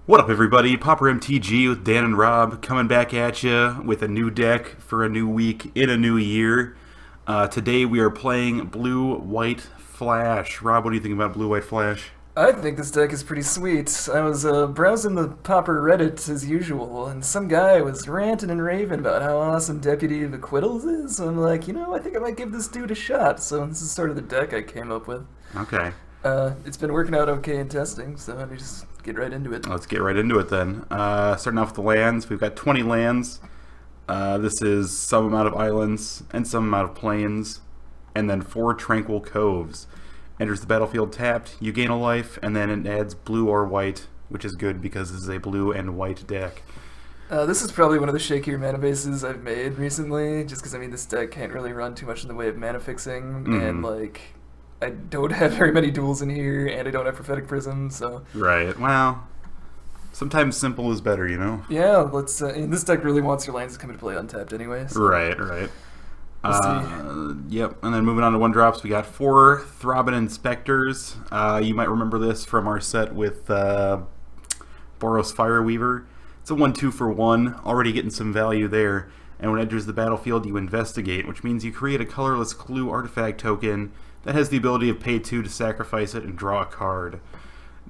What up, everybody? Pauper MTG with Dan and Rob coming back at you with a new deck for a new week in a new year. Today we are playing Blue-White Flash. Rob, what do you think about Blue-White Flash? I think this deck is pretty sweet. I was browsing the Pauper Reddit as usual, and some guy was ranting and raving about how awesome Deputy of Acquittals is. So I'm like, I think I might give this dude a shot. So this is sort of the deck I came up with. Okay. It's been working out okay in testing, so let me just get right into it. Let's get right into it then. Starting off with the lands, we've got 20 lands. This is some amount of islands and some amount of plains, and then 4 Tranquil Coves. Enters the battlefield tapped, you gain a life, and then it adds blue or white, which is good because this is a blue and white deck. This is probably one of the shakier mana bases I've made recently, just because, this deck can't really run too much in the way of mana fixing, and, I don't have very many duels in here, and I don't have Prophetic Prism, so... Right, well, sometimes simple is better, Yeah, let's... this deck really wants your lands to come into play untapped anyway. So. Right. We'll see. Yep, and then moving on to 1-drops, we got 4 Thraben Inspectors. You might remember this from our set with Boros Fireweaver. It's a 1-2 for 1, already getting some value there. And when it enters the battlefield, you investigate, which means you create a colorless clue artifact token that has the ability of pay 2 to sacrifice it and draw a card.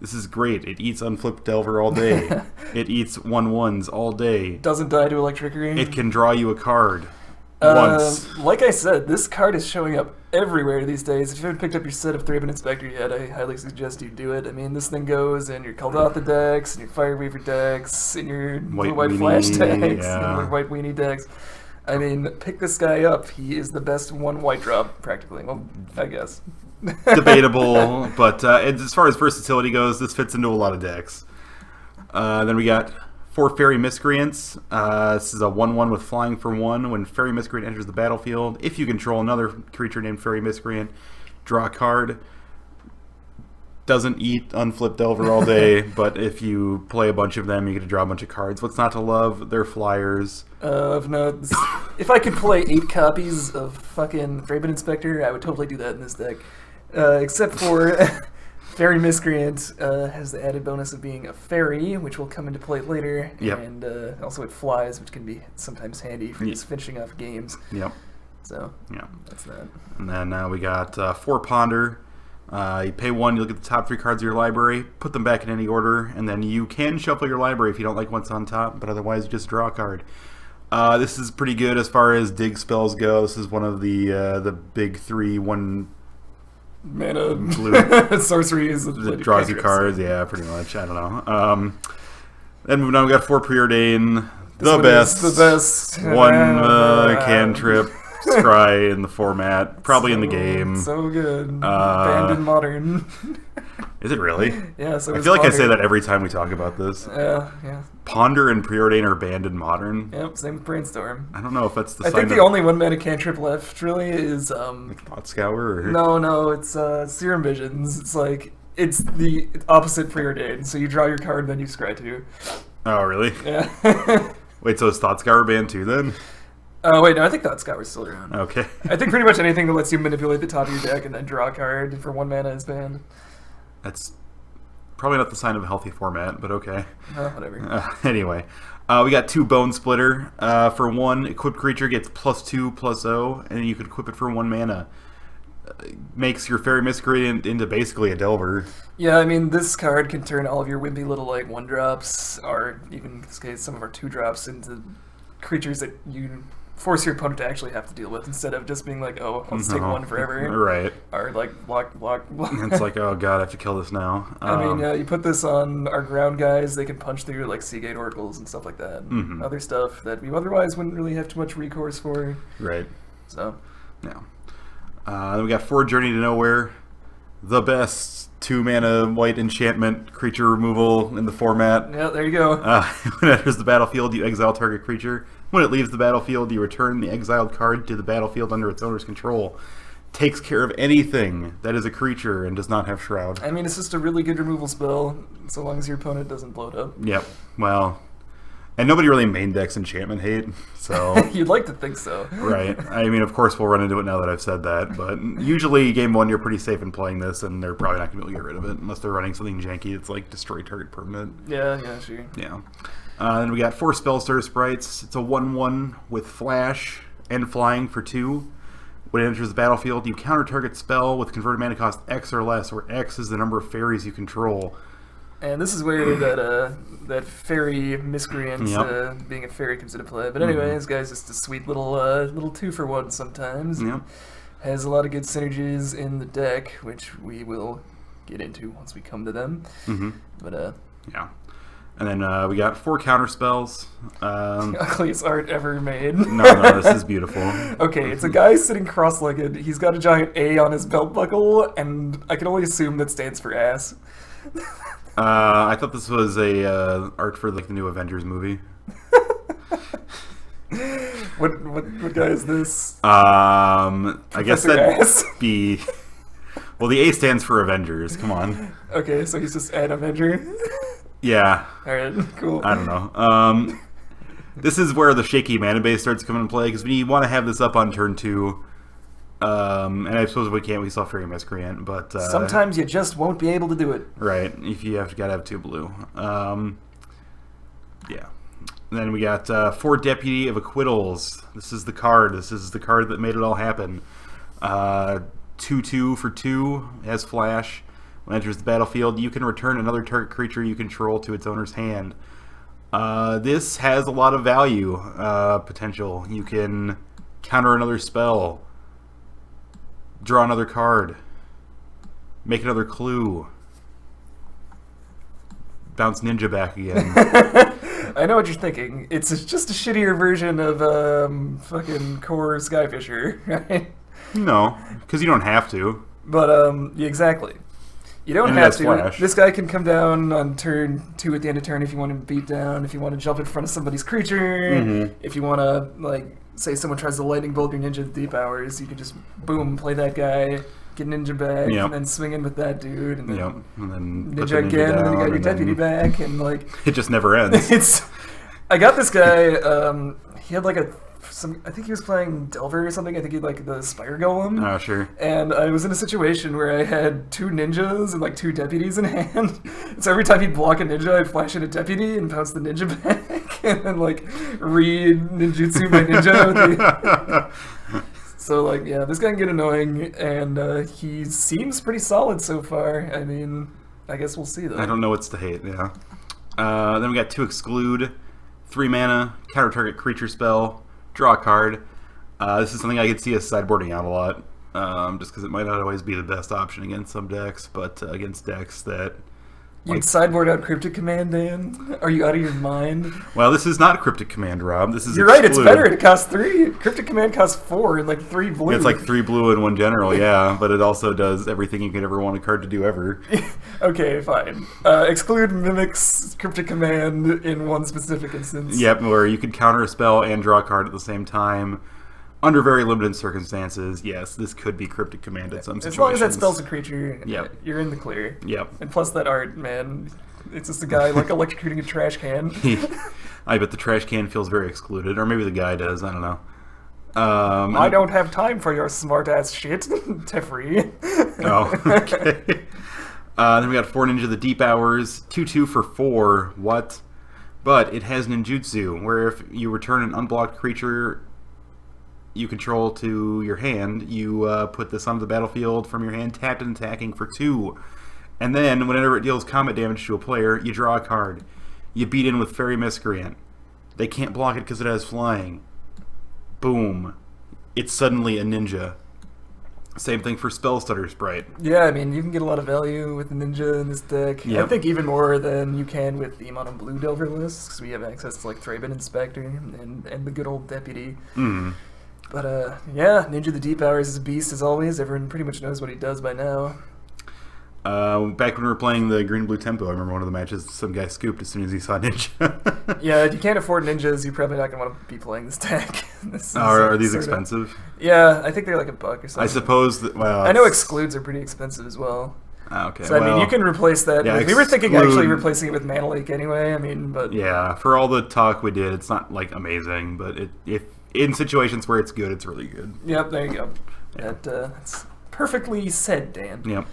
This is great. It eats Unflipped Delver all day. It eats 1/1s all day. Doesn't die to Electricity. It can draw you a card. Once. Like I said, this card is showing up everywhere these days. If you haven't picked up your set of Thraben Inspector yet, I highly suggest you do it. This thing goes in your Kaldotha decks, in your Fireweaver decks, in your Blue-White Flash decks, in your White Weenie decks. Pick this guy up. He is the best 1 white drop, practically. Well, I guess. Debatable, but as far as versatility goes, this fits into a lot of decks. Then we got 4 Faerie Miscreants. This is a 1/1 with flying for 1. When Faerie Miscreant enters the battlefield, if you control another creature named Faerie Miscreant, draw a card. Doesn't eat Unflipped Delver all day, but if you play a bunch of them, you get to draw a bunch of cards. What's not to love? They're flyers. If I could play 8 copies of fucking Thraben Inspector, I would totally do that in this deck. Except for Faerie Miscreant has the added bonus of being a fairy, which will come into play later, and also it flies, which can be sometimes handy for just finishing off games. Yep. So, that's that. And then we got 4 Ponder. You pay 1, you look at the top 3 cards of your library, put them back in any order, and then you can shuffle your library if you don't like what's on top, but otherwise you just draw a card. This is pretty good as far as dig spells go. This is one of the big 3 1 mana blue sorceries that draws you cards. Yeah, pretty much. I don't know. Then moving on, we got 4 Preordain, the best 1 cantrip scry in the format, probably in the game. So good. Banned in Modern. Is it really? Yeah. So I feel like I say that every time we talk about this. Yeah. Ponder and Preordain are banned in Modern. Yep. Same with Brainstorm. I don't know if that's the. I think the only 1 mana cantrip left really is like Thought Scour. Or... No. It's Serum Visions. It's the opposite Preordain. So you draw your card, and then you scry 2. Oh really? Yeah. Wait, so is Thought Scour banned too then? Wait, no, I think Thought Scour is still around. Okay. I think pretty much anything that lets you manipulate the top of your deck and then draw a card for 1 mana is banned. That's probably not the sign of a healthy format, but okay. Whatever. Anyway, we got 2 Bonesplitter. For 1, equipped creature gets +2/+0, and you could equip it for 1 mana. Makes your Faerie Miscreant into basically a Delver. Yeah, this card can turn all of your wimpy little 1-drops, or even in this case some of our 2-drops, into creatures that you force your opponent to actually have to deal with, instead of just being like, oh, let's take 1 forever. Right. Or block. It's like, oh god, I have to kill this now. You put this on our ground guys, they can punch through Seagate Oracles and stuff like that. Other stuff that we otherwise wouldn't really have too much recourse for. Right. So. Yeah. Then we got 4 Journey to Nowhere. The best 2 mana white enchantment creature removal in the format. Yeah, there you go. When it enters the battlefield, you exile target creature. When it leaves the battlefield, you return the exiled card to the battlefield under its owner's control. Takes care of anything that is a creature and does not have Shroud. It's just a really good removal spell, so long as your opponent doesn't blow it up. Yep. Well, And nobody really main decks enchantment hate, so... You'd like to think so. Right. I mean, of course, we'll run into it now that I've said that, but usually game 1 you're pretty safe in playing this, and they're probably not going to be able to get rid of it, unless they're running something janky that's like destroy target permanent. Yeah, sure. Yeah. Then we got 4 Spellstutter Sprites. It's a 1/1 with Flash and Flying for 2. When it enters the battlefield, you counter target spell with converted mana cost X or less, where X is the number of fairies you control. And this is where that Faerie Miscreant being a fairy comes into play. But anyway, this guy's just a sweet little 2-for-1 sometimes. Yep. Has a lot of good synergies in the deck, which we will get into once we come to them. But yeah. And then we got 4 Counterspells. Ugliest art ever made. No, this is beautiful. Okay, it's a guy sitting cross-legged. He's got a giant A on his belt buckle, and I can only assume that stands for ass. I thought this was a art for like the new Avengers movie. What guy is this? I guess that'd Ass? be... Well, the A stands for Avengers. Come on. Okay, so he's just an Avenger? Yeah. Alright, cool. I don't know. This is where the shaky mana base starts coming into play, because we want to have this up on turn 2. And I suppose we can't. We saw Faerie Miscreant, but sometimes you just won't be able to do it. Right, if you gotta have 2 blue. Yeah. And then we got 4 Deputy of Acquittals. This is the card. This is the card that made it all happen. 2/2 for 2 has Flash. When it enters the battlefield, you can return another target creature you control to its owner's hand. This has a lot of value potential. You can counter another spell, draw another card, make another clue, bounce Ninja back again. I know what you're thinking. It's just a shittier version of fucking Core Skyfisher, right? No, because you don't have to. But yeah, exactly. You don't have to. Flash. This guy can come down on turn 2 at the end of turn if you want to beat down, if you want to jump in front of somebody's creature, if you want to, like, say someone tries to lightning bolt your ninja deep hours, you can just, boom, play that guy, get ninja back, and then swing in with that dude, and then, and then ninja again, and then you got your deputy back, and, like... It just never ends. I got this guy, he had, like, I think he was playing Delver or something. I think he had like the Spire Golem. Oh, sure. And I was in a situation where I had 2 ninjas and like 2 deputies in hand. So every time he'd block a ninja, I'd flash in a deputy and bounce the ninja back, and then like read ninjutsu my ninja. So like, yeah, this guy can get annoying, and he seems pretty solid so far. I mean, I guess we'll see though. I don't know what's to hate. Yeah. Then we got 2 Exclude, 3 mana, counter target creature spell. Draw a card. This is something I could see us sideboarding out a lot, just because it might not always be the best option against some decks, but against decks that... You'd sideboard out Cryptic Command, Dan? Are you out of your mind? Well, this is not Cryptic Command, Rob. This is You're Exclude. right, it's better. It costs 3. Cryptic Command costs 4 and like 3 blue. It's like 3 blue and 1 general, yeah, but it also does everything you could ever want a card to do ever. Okay, fine. Exclude mimics Cryptic Command in one specific instance. Yep, where you could counter a spell and draw a card at the same time. Under very limited circumstances, yes, this could be Cryptic Command at some situations. As long as that spell's a creature, yep, you're in the clear. Yep. And plus that art, man, it's just a guy like electrocuting a trash can. I bet the trash can feels very excluded, or maybe the guy does, I don't know. I don't have time for your smart-ass shit, Teferi. Oh, okay. Then we got 4 Ninja the Deep Hours, 2/2 for 4, what? But it has ninjutsu, where if you return an unblocked creature you control to your hand, you put this onto the battlefield from your hand, tapped and attacking for 2. And then, whenever it deals combat damage to a player, you draw a card. You beat in with Faerie Miscreant. They can't block it because it has flying. Boom. It's suddenly a ninja. Same thing for Spellstutter Sprite. Yeah, I mean, you can get a lot of value with the ninja in this deck. Yep. I think even more than you can with the mono blue Delver lists, because we have access to like Thraben Inspector and the good old Deputy. But yeah, Ninja the Deep Hours is a beast as always. Everyone pretty much knows what he does by now. Back when we were playing the green-blue tempo, I remember one of the matches, some guy scooped as soon as he saw Ninja. Yeah, if you can't afford ninjas, you're probably not going to want to be playing this deck. Are these expensive? Yeah, I think they're like $1 or something. I suppose that, well... I know Excludes are pretty expensive as well. Okay. So, I mean, you can replace that. Yeah, we were thinking Exclude. actually replacing it with Mana Leak anyway, I mean, but... Yeah, for all the talk we did, it's not, like, amazing, but if in situations where it's good, it's really good. Yep, there you go. Yeah. That's perfectly said, Dan. Yep.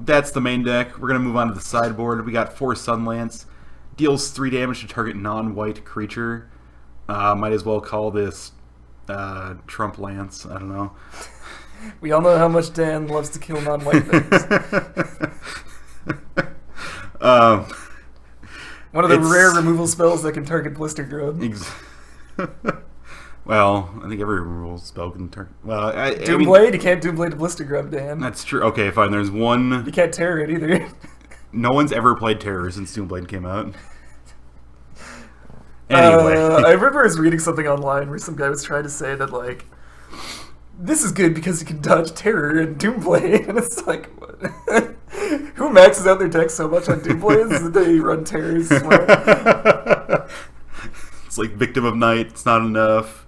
That's the main deck. We're going to move on to the sideboard. We got 4 Sunlance. Deals 3 damage to target non-white creature. Might as well call this Trump Lance. I don't know. We all know how much Dan loves to kill non-white things. One of the rare removal spells that can target Blister Grub. Well, I think every removal spell can target... Well, Doomblade? You can't Doomblade a Blister Grub, Dan. That's true. Okay, fine. There's one... You can't Terror it either. No one's ever played Terror since Doomblade came out. Anyway. I remember I was reading something online where some guy was trying to say that, like, this is good because you can dodge Terror and Doomblade, and it's like, what? Who maxes out their deck so much on Doomblades that they run Terrors as well? It's like Victim of Night, it's not enough.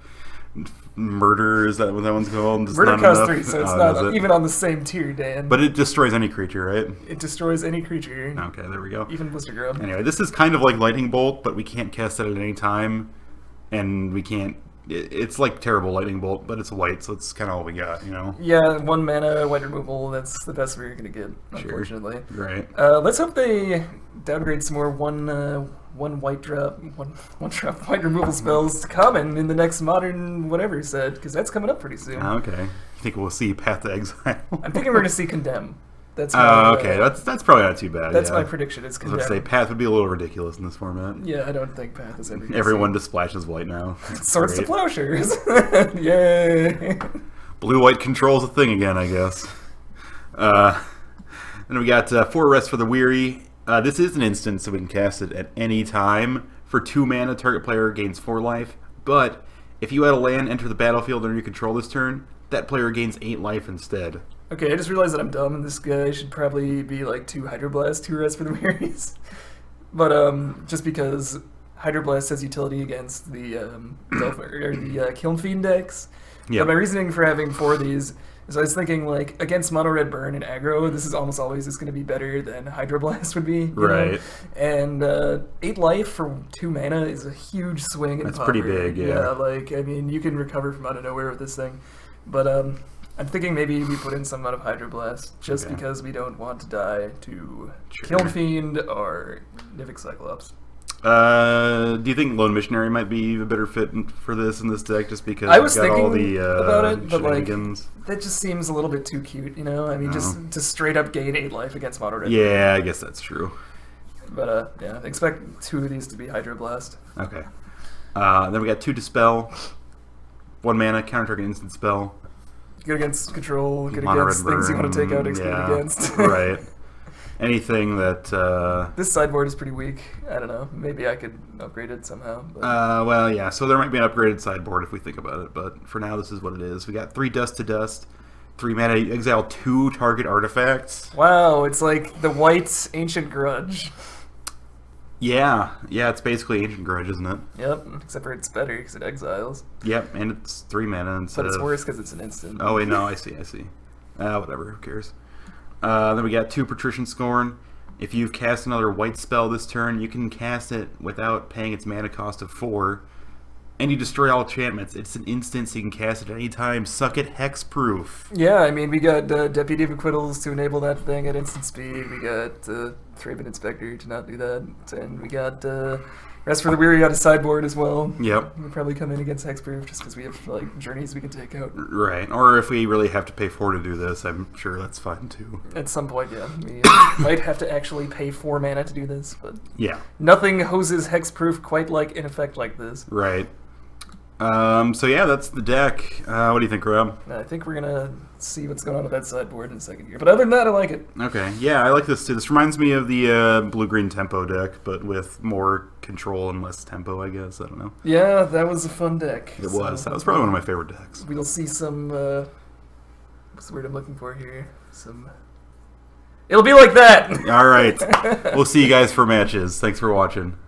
Murder, is that what that one's called? It's Murder not costs enough. 3, so it's not even on the same tier, Dan. But it destroys any creature, right? It destroys any creature. Okay, there we go. Even Blister Grub. Anyway, this is kind of like Lightning Bolt, but we can't cast it at any time. And we can't... It's like terrible Lightning Bolt, but it's white, so it's kind of all we got, you know? Yeah, 1 mana, white removal, that's the best we're going to get, unfortunately. Sure. Right. Let's hope they downgrade some more one white drop, one drop white removal spells to common in the next modern whatever set, because that's coming up pretty soon. Okay. You think we'll see Path to Exile? I'm thinking we're going to see Condemn. That's my, okay. That's probably not too bad. That's my prediction. It's Condemn. Let's say Path would be a little ridiculous in this format. Yeah, I don't think Path is ever. Everyone just splashes white now. Swords to Plowshares. Yay! Blue-white control's a thing again, I guess. Then we got 4 Rest for the Weary. This is an instant, so we can cast it at any time. For 2 mana, target player gains 4 life. But if you add a land enter the battlefield under your control this turn, that player gains 8 life instead. Okay, I just realized that I'm dumb, and this guy should probably be like 2 Hydroblast, 2 Rest for the Wearies. But just because Hydroblast has utility against the Kiln Fiend decks. Yeah. But my reasoning for having 4 of these is I was thinking, like, against Mono Red Burn and aggro, this is almost always just going to be better than Hydroblast would be. Right. Know? And 8 life for 2 mana is a huge swing in That's Pauper. pretty big, yeah. Yeah, like, I mean, you can recover from out of nowhere with this thing. But I'm thinking maybe we put in some amount of Hydroblast, just because we don't want to die to Kiln Fiend or Nivik Cyclops. Do you think Lone Missionary might be a better fit for this in this deck, just because I was got thinking all the about it, but like shenanigans? that just seems a little bit too cute, you know? I mean, just to straight up gain 8 life against Mono Red. Yeah, I guess that's true. But yeah, expect 2 of these to be Hydroblast. Okay. Then we got 2 Dispel, 1 mana, counter target instant spell. Good against control, good Mono against Red things you Burn, want to take out, exclude against. Right. Anything that... This sideboard is pretty weak. I don't know. Maybe I could upgrade it somehow. But... well, yeah. So there might be an upgraded sideboard if we think about it. But for now, this is what it is. We got 3 Dust to Dust, 3 mana, exile 2 target artifacts. Wow, it's like the white Ancient Grudge. Yeah. Yeah, it's basically Ancient Grudge, isn't it? Yep, except for it's better because it exiles. Yep, and it's 3 mana instead But it's of... worse because it's an instant. Oh, wait, no, I see. Whatever, who cares? Then we got 2 Patrician Scorn. If you've cast another white spell this turn, you can cast it without paying its mana cost of 4. And you destroy all enchantments. It's an instant, so you can cast it at any time. Suck it, hexproof. Yeah, I mean, we got Deputy of Acquittals to enable that thing at instant speed. We got Thraben Inspector to not do that. And we got Rest for the Weary out of sideboard as well. Yep. We'll probably come in against hexproof just because we have like journeys we can take out. Right. Or if we really have to pay 4 to do this, I'm sure that's fine too. At some point, yeah. We might have to actually pay 4 mana to do this, but yeah. Nothing hoses hexproof quite like in effect like this. Right. So yeah, that's the deck. What do you think, Rob? I think we're gonna see what's going on with that sideboard in a second here. But other than that, I like it. Okay, yeah, I like this too. This reminds me of the blue-green tempo deck, but with more control and less tempo, I guess. I don't know. Yeah, that was a fun deck. It was. That was probably one of my favorite decks. We'll see some. What's the word I'm looking for here? It'll be like that. All right. We'll see you guys for matches. Thanks for watching.